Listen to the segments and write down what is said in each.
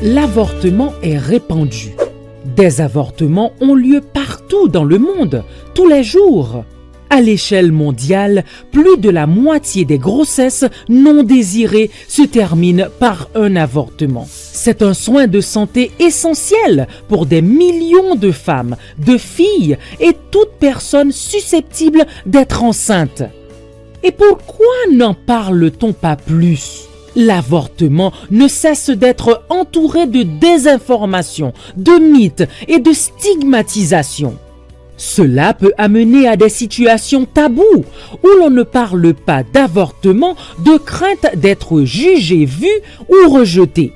L'avortement est répandu. Des avortements ont lieu partout dans le monde, tous les jours. À l'échelle mondiale, plus de la moitié des grossesses non désirées se terminent par un avortement. C'est un soin de santé essentiel pour des millions de femmes, de filles et toute personne susceptible d'être enceinte. Et pourquoi n'en parle-t-on pas plus ? L'avortement ne cesse d'être entouré de désinformation, de mythes et de stigmatisation. Cela peut amener à des situations taboues où l'on ne parle pas d'avortement de crainte d'être jugé, vu ou rejeté.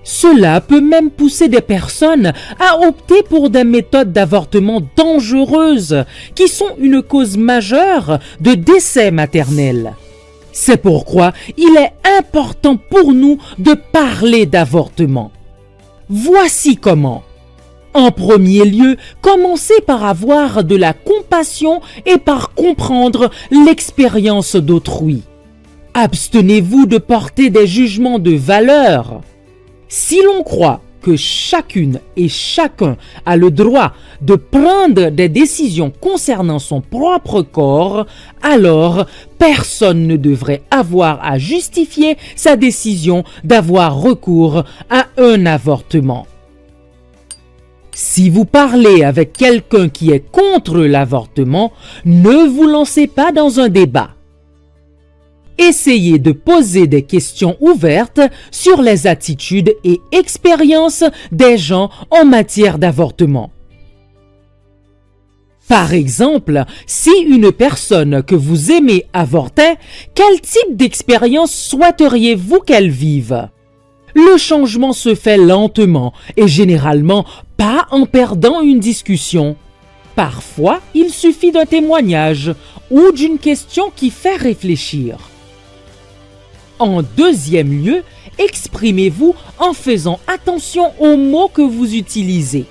Cela peut même pousser des personnes à opter pour des méthodes d'avortement dangereuses qui sont une cause majeure de décès maternels. C'est pourquoi il est important pour nous de parler d'avortement. Voici comment. En premier lieu, commencez par avoir de la compassion et par comprendre l'expérience d'autrui. Abstenez-vous de porter des jugements de valeur. Si l'on croit que chacune et chacun a le droit de prendre des décisions concernant son propre corps, alors personne ne devrait avoir à justifier sa décision d'avoir recours à un avortement. Si vous parlez avec quelqu'un qui est contre l'avortement, ne vous lancez pas dans un débat. Essayez de poser des questions ouvertes sur les attitudes et expériences des gens en matière d'avortement. Par exemple, si une personne que vous aimez avortait, quel type d'expérience souhaiteriez-vous qu'elle vive ? Le changement se fait lentement et généralement pas en perdant une discussion. Parfois, il suffit d'un témoignage ou d'une question qui fait réfléchir. En deuxième lieu, exprimez-vous en faisant attention aux mots que vous utilisez.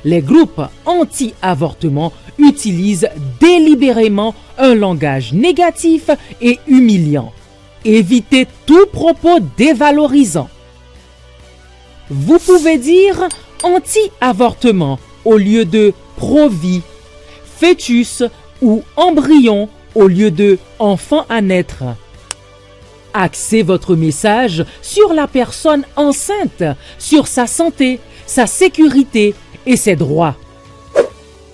Les groupes anti-avortement utilisent délibérément un langage négatif et humiliant. Évitez tout propos dévalorisant. Vous pouvez dire anti-avortement au lieu de pro-vie, fœtus ou embryon au lieu de enfant à naître. Axez votre message sur la personne enceinte, sur sa santé, sa sécurité et ses droits.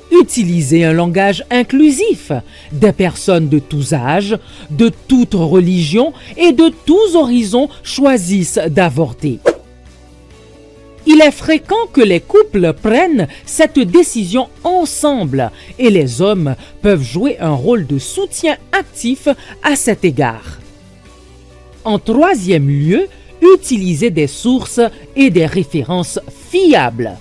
Utilisez un langage inclusif. Des personnes de tous âges, de toute religion et de tous horizons choisissent d'avorter. Il est fréquent que les couples prennent cette décision ensemble et les hommes peuvent jouer un rôle de soutien actif à cet égard. En troisième lieu, utilisez des sources et des références fiables.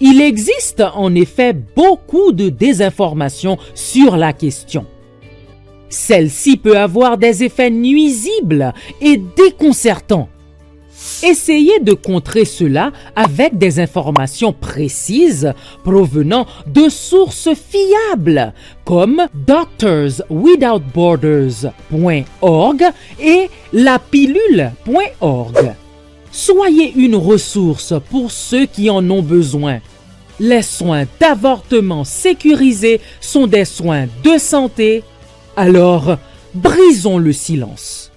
Il existe en effet beaucoup de désinformation sur la question. Celle-ci peut avoir des effets nuisibles et déconcertants. Essayez de contrer cela avec des informations précises provenant de sources fiables comme doctorswithoutborders.org et lapilule.org. Soyez une ressource pour ceux qui en ont besoin. Les soins d'avortement sécurisés sont des soins de santé, alors brisons le silence.